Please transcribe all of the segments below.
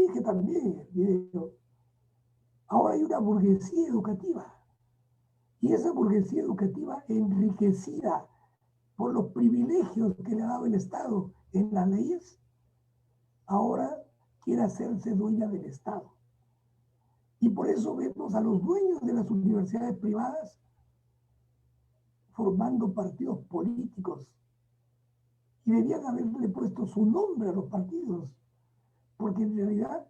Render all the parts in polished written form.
dije también en el video, ahora hay una burguesía educativa. Y esa burguesía educativa enriquecida por los privilegios que le ha dado el Estado en las leyes, ahora quiere hacerse dueña del Estado. Y por eso vemos a los dueños de las universidades privadas formando partidos políticos. Y debían haberle puesto su nombre a los partidos, porque en realidad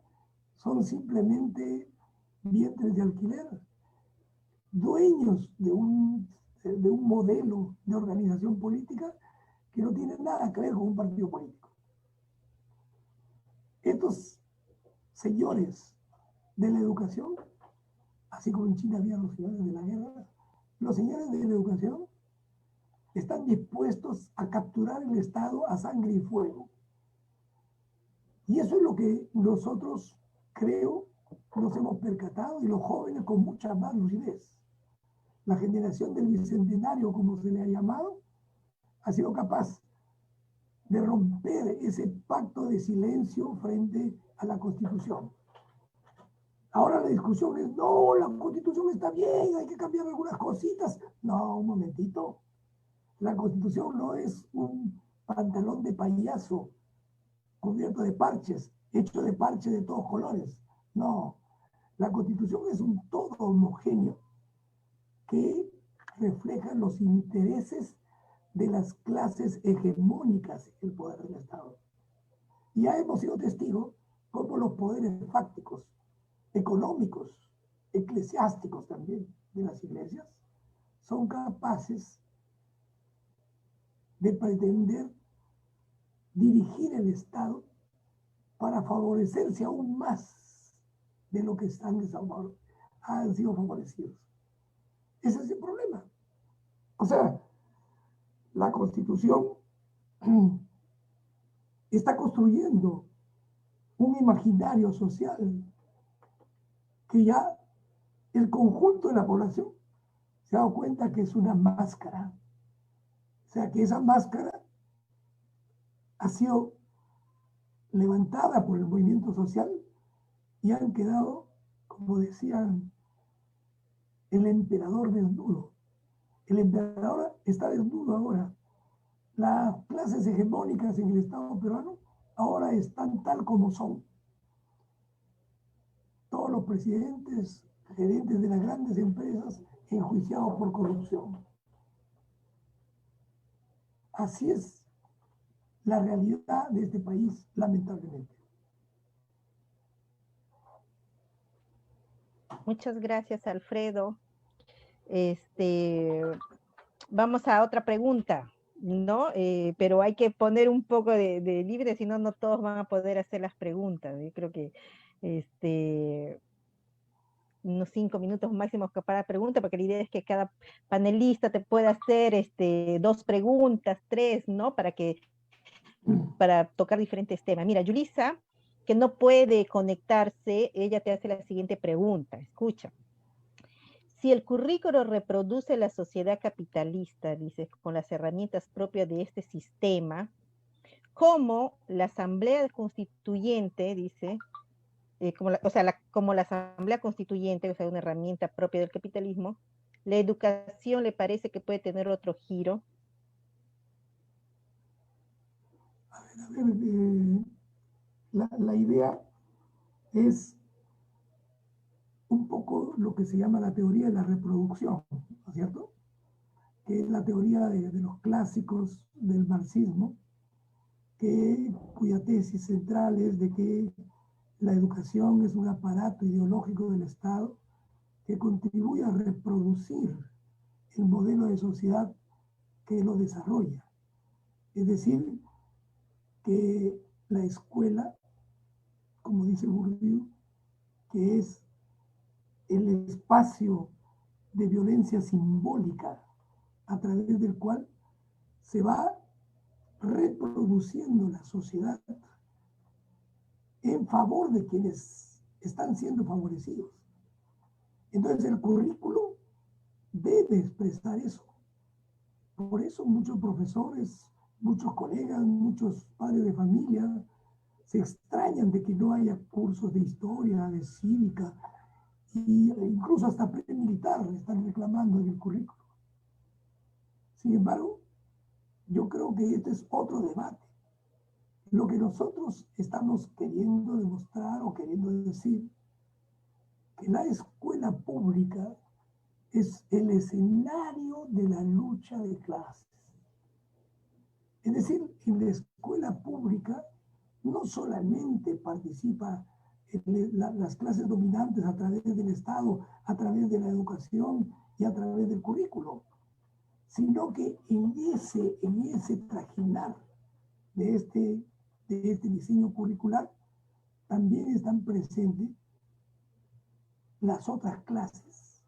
son simplemente vientres de alquiler, dueños de un modelo de organización política que no tiene nada que ver con un partido político. Estos señores de la educación, así como en China había los señores de la guerra, los señores de la educación están dispuestos a capturar el Estado a sangre y fuego. Y eso es lo que nosotros, creo, nos hemos percatado, y los jóvenes con mucha más lucidez. La generación del bicentenario, como se le ha llamado, ha sido capaz de romper ese pacto de silencio frente a la Constitución. Ahora la discusión es, no, la Constitución está bien, hay que cambiar algunas cositas. No, un momentito. La Constitución no es un pantalón de payaso cubierto de parches, hecho de parches de todos colores. No, la Constitución es un todo homogéneo que refleja los intereses de las clases hegemónicas en el poder del Estado. Y ya hemos sido testigos cómo los poderes fácticos, económicos, eclesiásticos también de las iglesias, son capaces de pretender dirigir el Estado para favorecerse aún más de lo que han sido favorecidos. Ese es el problema. O sea, la Constitución está construyendo un imaginario social que ya el conjunto de la población se ha dado cuenta que es una máscara. O sea, que esa máscara ha sido levantada por el movimiento social y han quedado, como decían, el emperador desnudo. El emperador está desnudo ahora. Las clases hegemónicas en el Estado peruano ahora están tal como son. Todos los presidentes, gerentes de las grandes empresas enjuiciados por corrupción. Así es la realidad de este país, lamentablemente. Muchas gracias, Alfredo. Vamos a otra pregunta, ¿no? Pero hay que poner un poco de libre, si no, no todos van a poder hacer las preguntas. Yo creo que unos 5 minutos máximos para pregunta, porque la idea es que cada panelista te pueda hacer 2 preguntas, 3, ¿no? Para tocar diferentes temas. Mira, Yulisa, que no puede conectarse, ella te hace la siguiente pregunta. Escucha. Si el currículo reproduce la sociedad capitalista, dice, con las herramientas propias de este sistema, ¿cómo la Asamblea Constituyente, dice, como la Asamblea Constituyente, o sea, una herramienta propia del capitalismo, la educación le parece que puede tener otro giro? A ver, la idea es un poco lo que se llama la teoría de la reproducción, ¿no es cierto? Que es la teoría de los clásicos del marxismo, cuya tesis central es de que la educación es un aparato ideológico del Estado que contribuye a reproducir el modelo de sociedad que lo desarrolla. Es decir, que la escuela, como dice Bourdieu, que es el espacio de violencia simbólica a través del cual se va reproduciendo la sociedad en favor de quienes están siendo favorecidos. Entonces el currículo debe expresar eso. Por eso muchos profesores, muchos colegas, muchos padres de familia se extrañan de que no haya cursos de historia, de cívica, y incluso hasta pre-militar están reclamando en el currículo. Sin embargo, yo creo que este es otro debate. Lo que nosotros estamos queriendo demostrar o queriendo decir, que la escuela pública es el escenario de la lucha de clases. Es decir, en la escuela pública no solamente participa las clases dominantes a través del Estado, a través de la educación y a través del currículo, sino que en ese trajinar de este diseño curricular también están presentes las otras clases.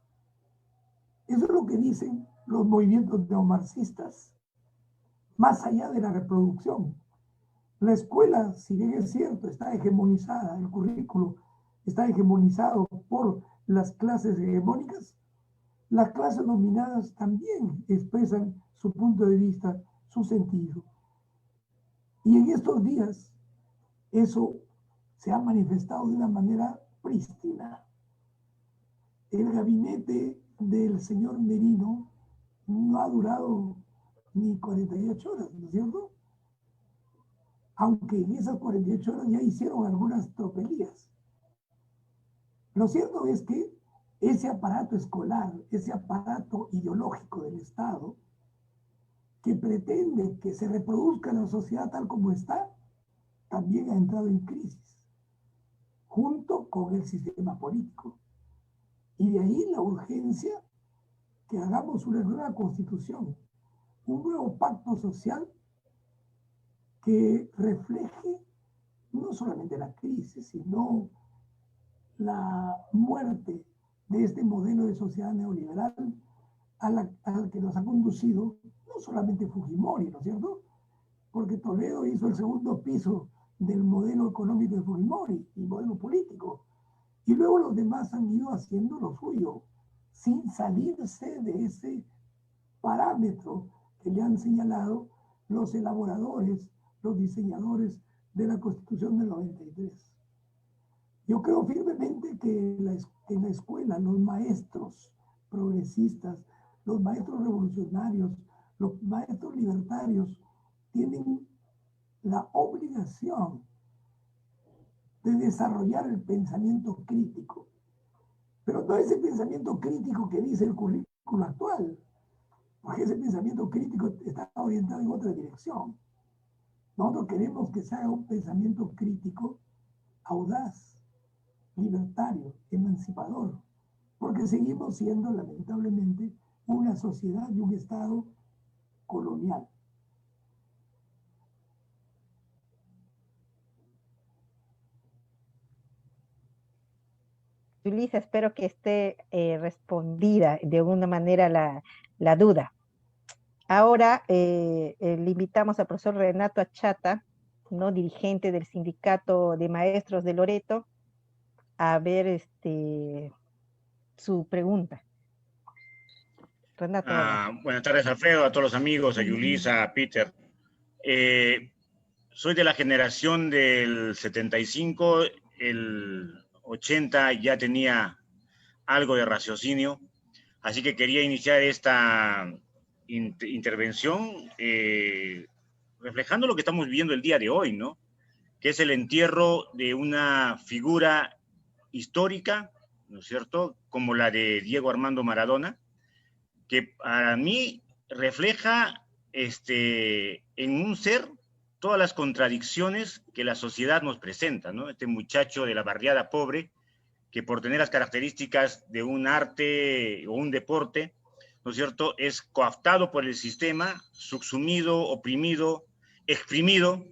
Eso es lo que dicen los movimientos neomarxistas, más allá de la reproducción. La escuela, si bien es cierto, está hegemonizada, el currículo está hegemonizado por las clases hegemónicas, las clases dominadas también expresan su punto de vista, su sentido. Y en estos días, eso se ha manifestado de una manera prístina. El gabinete del señor Merino no ha durado ni 48 horas, ¿no es cierto? Aunque en esas 48 horas ya hicieron algunas tropelías. Lo cierto es que ese aparato escolar, ese aparato ideológico del Estado, que pretende que se reproduzca la sociedad tal como está, también ha entrado en crisis, junto con el sistema político. Y de ahí la urgencia que hagamos una nueva constitución, un nuevo pacto social que refleje no solamente la crisis, sino la muerte de este modelo de sociedad neoliberal al que nos ha conducido no solamente Fujimori, ¿no es cierto? Porque Toledo hizo el segundo piso del modelo económico de Fujimori y modelo político. Y luego los demás han ido haciendo lo suyo, sin salirse de ese parámetro que le han señalado los elaboradores, los diseñadores de la Constitución del 93. Yo creo firmemente que en la escuela los maestros progresistas, los maestros revolucionarios, los maestros libertarios tienen la obligación de desarrollar el pensamiento crítico. Pero no ese pensamiento crítico que dice el currículo actual, porque ese pensamiento crítico está orientado en otra dirección. Nosotros queremos que se haga un pensamiento crítico audaz, libertario, emancipador, porque seguimos siendo lamentablemente una sociedad y un Estado colonial. Yulisa, espero que esté respondida de alguna manera la duda. Ahora le invitamos al profesor Renato Achata, ¿no? Dirigente del Sindicato de Maestros de Loreto, a ver su pregunta. Renato, hola. Buenas tardes, Alfredo, a todos los amigos, a Yulisa, a Peter. Soy de la generación del 75, el 80 ya tenía algo de raciocinio, así que quería iniciar esta intervención reflejando lo que estamos viviendo el día de hoy, ¿no? Que es el entierro de una figura histórica, ¿no es cierto?, como la de Diego Armando Maradona, que para mí refleja en un ser todas las contradicciones que la sociedad nos presenta, ¿no? Este muchacho de la barriada pobre, que por tener las características de un arte o un deporte, ¿no es cierto?, es cooptado por el sistema, subsumido, oprimido, exprimido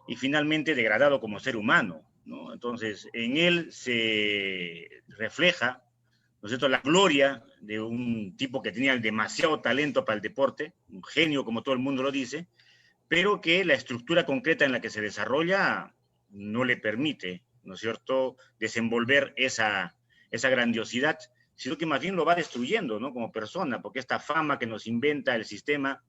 y finalmente degradado como ser humano, ¿no? Entonces, en él se refleja, ¿no es cierto?, la gloria de un tipo que tenía demasiado talento para el deporte, un genio como todo el mundo lo dice, pero que la estructura concreta en la que se desarrolla no le permite, ¿no es cierto?, desenvolver esa grandiosidad, sino que más bien lo va destruyendo, ¿no?, como persona, porque esta fama que nos inventa el sistema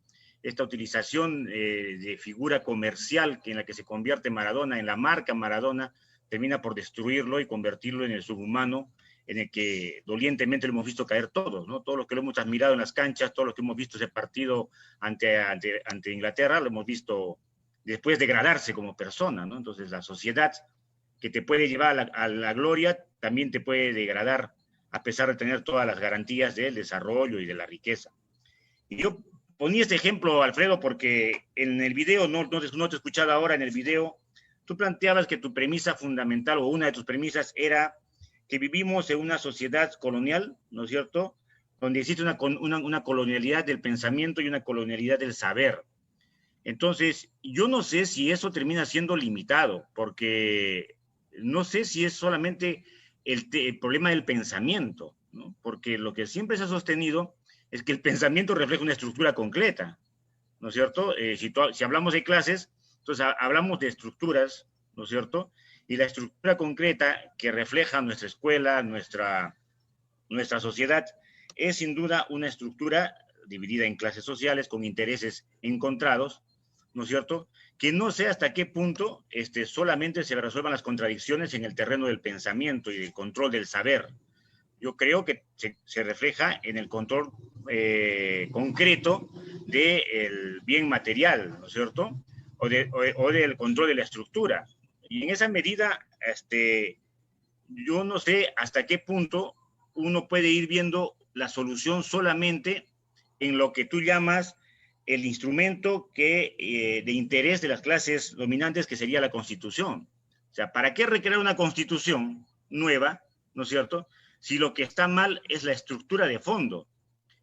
esta utilización de figura comercial en la que se convierte Maradona, en la marca Maradona, termina por destruirlo y convertirlo en el subhumano en el que dolientemente lo hemos visto caer todos, ¿no? Todos los que lo hemos admirado en las canchas, todos los que hemos visto ese partido ante Inglaterra, lo hemos visto después degradarse como persona, ¿no? Entonces la sociedad que te puede llevar a la gloria también te puede degradar a pesar de tener todas las garantías del desarrollo y de la riqueza. Y yo ponía este ejemplo, Alfredo, porque en el video, no te he escuchado ahora en el video, tú planteabas que tu premisa fundamental o una de tus premisas era que vivimos en una sociedad colonial, ¿no es cierto?, donde existe una colonialidad del pensamiento y una colonialidad del saber. Entonces, yo no sé si eso termina siendo limitado, porque no sé si es solamente el problema del pensamiento, ¿no? Porque lo que siempre se ha sostenido es que el pensamiento refleja una estructura concreta, ¿no es cierto? Si hablamos de clases, entonces hablamos de estructuras, ¿no es cierto? Y la estructura concreta que refleja nuestra escuela, nuestra sociedad, es sin duda una estructura dividida en clases sociales con intereses encontrados, ¿no es cierto? Que no sé hasta qué punto solamente se resuelvan las contradicciones en el terreno del pensamiento y del control del saber. Yo creo que se refleja en el control concreto del bien material, ¿no es cierto? O del control de la estructura. Y en esa medida, yo no sé hasta qué punto uno puede ir viendo la solución solamente en lo que tú llamas el instrumento de interés de las clases dominantes, que sería la Constitución. O sea, ¿para qué recrear una Constitución nueva, ¿no es cierto?, si lo que está mal es la estructura de fondo?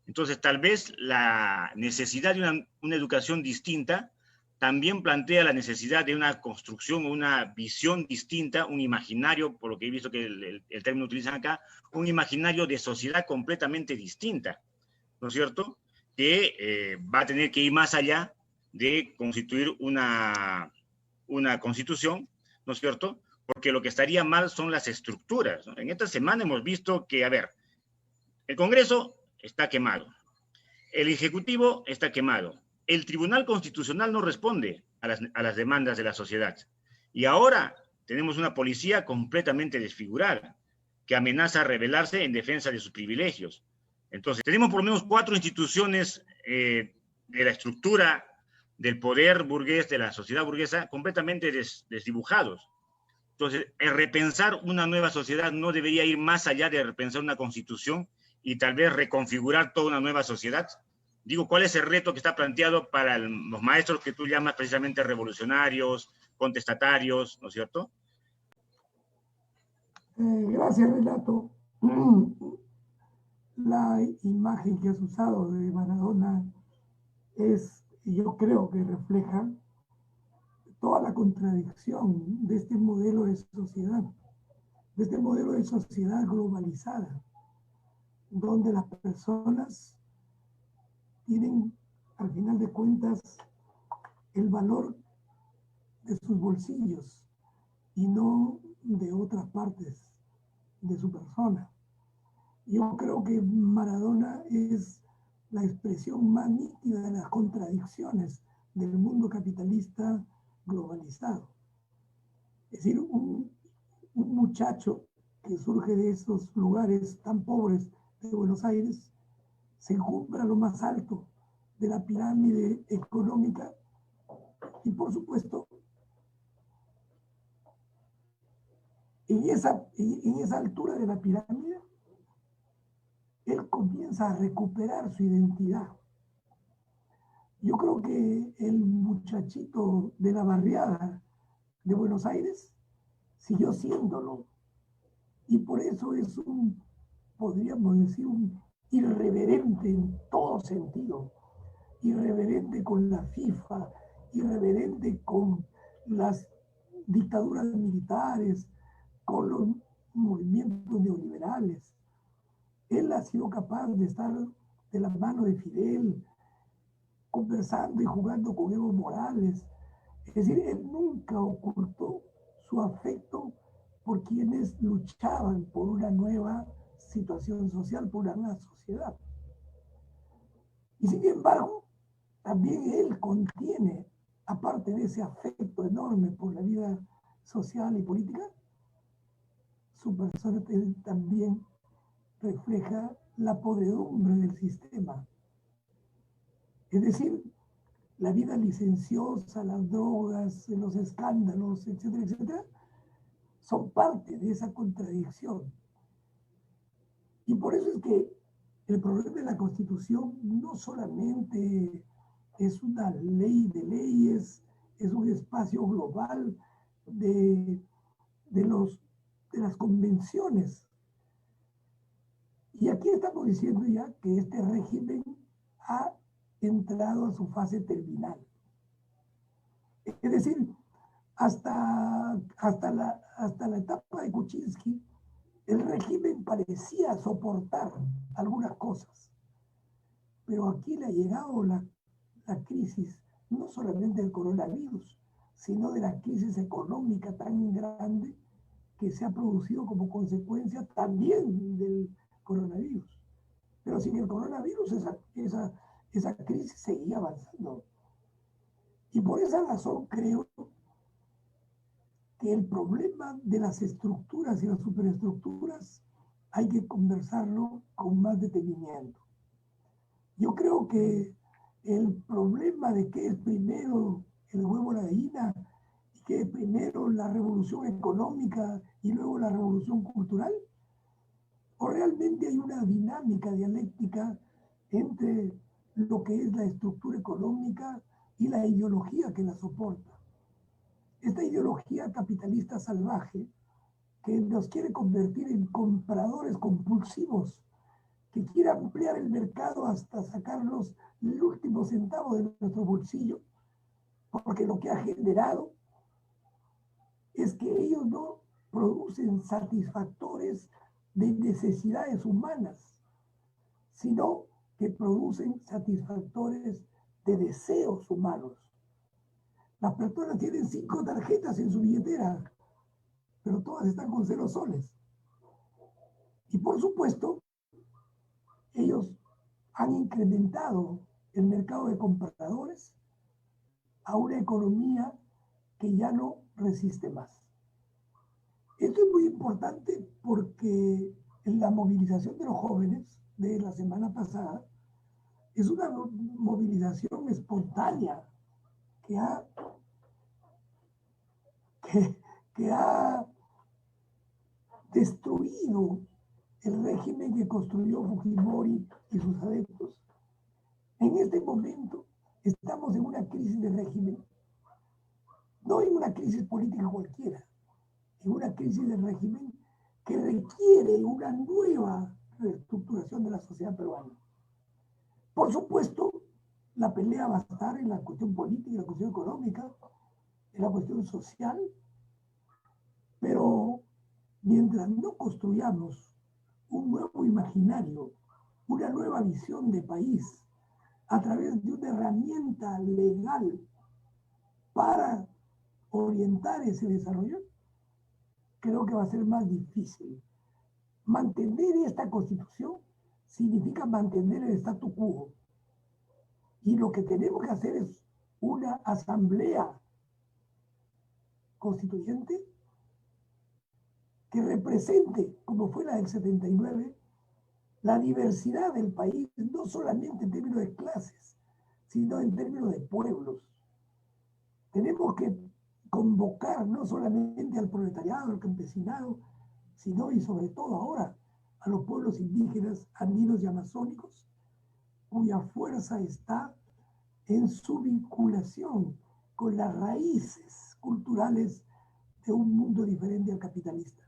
Entonces, tal vez la necesidad de una educación distinta también plantea la necesidad de una construcción, una visión distinta, un imaginario, por lo que he visto que el término utilizan acá, un imaginario de sociedad completamente distinta, ¿no es cierto?, que va a tener que ir más allá de constituir una constitución, ¿no es cierto?, porque lo que estaría mal son las estructuras, ¿no? En esta semana hemos visto que, a ver, el Congreso está quemado, el Ejecutivo está quemado, el Tribunal Constitucional no responde a las demandas de la sociedad. Y ahora tenemos una policía completamente desfigurada, que amenaza a rebelarse en defensa de sus privilegios. Entonces, tenemos por lo menos 4 instituciones de la estructura del poder burgués, de la sociedad burguesa, completamente desdibujados. Entonces, el repensar una nueva sociedad no debería ir más allá de repensar una constitución y tal vez reconfigurar toda una nueva sociedad. Digo, ¿cuál es el reto que está planteado para los maestros que tú llamas precisamente revolucionarios, contestatarios, ¿no es cierto? Gracias, Renato. La imagen que has usado de Maradona yo creo que refleja toda la contradicción de este modelo de sociedad globalizada, donde las personas tienen, al final de cuentas, el valor de sus bolsillos y no de otras partes de su persona. Yo creo que Maradona es la expresión más nítida de las contradicciones del mundo capitalista globalizado. Es decir, un muchacho que surge de esos lugares tan pobres de Buenos Aires se encumbra a lo más alto de la pirámide económica y, por supuesto, en esa altura de la pirámide, él comienza a recuperar su identidad. Yo creo que el muchachito de la barriada de Buenos Aires siguió siéndolo, y por eso es podríamos decir, un irreverente en todo sentido, irreverente con la FIFA, irreverente con las dictaduras militares, con los movimientos neoliberales. Él ha sido capaz de estar de la mano de Fidel, conversando y jugando con Evo Morales. Es decir, él nunca ocultó su afecto por quienes luchaban por una nueva situación social, por una nueva sociedad. Y sin embargo, también él contiene, aparte de ese afecto enorme por la vida social y política, su persona también refleja la podredumbre del sistema. Es decir, la vida licenciosa, las drogas, los escándalos, etcétera, etcétera, son parte de esa contradicción. Y por eso es que el problema de la Constitución no solamente es una ley de leyes, es un espacio global de las convenciones. Y aquí estamos diciendo ya que este régimen ha entrado a su fase terminal. Es decir, hasta la etapa de Kuczynski, el régimen parecía soportar algunas cosas. Pero aquí le ha llegado la crisis, no solamente del coronavirus, sino de la crisis económica tan grande que se ha producido como consecuencia también del coronavirus. Pero sin el coronavirus esa crisis seguía avanzando. Y por esa razón creo que el problema de las estructuras y las superestructuras hay que conversarlo con más detenimiento. Yo creo que el problema de qué es primero el huevo o la gallina, y qué es primero la revolución económica y luego la revolución cultural, o realmente hay una dinámica dialéctica entre lo que es la estructura económica y la ideología que la soporta. Esta ideología capitalista salvaje que nos quiere convertir en compradores compulsivos, que quiere ampliar el mercado hasta sacarnos el último centavo de nuestro bolsillo, porque lo que ha generado es que ellos no producen satisfactores de necesidades humanas, sino que producen satisfactores de deseos humanos. Las personas tienen 5 tarjetas en su billetera, pero todas están con 0 soles. Y por supuesto, ellos han incrementado el mercado de compradores a una economía que ya no resiste más. Esto es muy importante porque en la movilización de los jóvenes de la semana pasada es una movilización espontánea que ha destruido el régimen que construyó Fujimori y sus adeptos. En este momento estamos en una crisis de régimen, no en una crisis política cualquiera, en una crisis de régimen que requiere una nueva reestructuración de la sociedad peruana. Por supuesto, la pelea va a estar en la cuestión política, en la cuestión económica, en la cuestión social, pero mientras no construyamos un nuevo imaginario, una nueva visión de país a través de una herramienta legal para orientar ese desarrollo, creo que va a ser más difícil. Mantener esta constitución significa mantener el statu quo. Y lo que tenemos que hacer es una asamblea constituyente que represente, como fue la del 79, la diversidad del país, no solamente en términos de clases, sino en términos de pueblos. Tenemos que convocar no solamente al proletariado, al campesinado, sino y sobre todo ahora a los pueblos indígenas, andinos y amazónicos, cuya fuerza está en su vinculación con las raíces culturales de un mundo diferente al capitalista.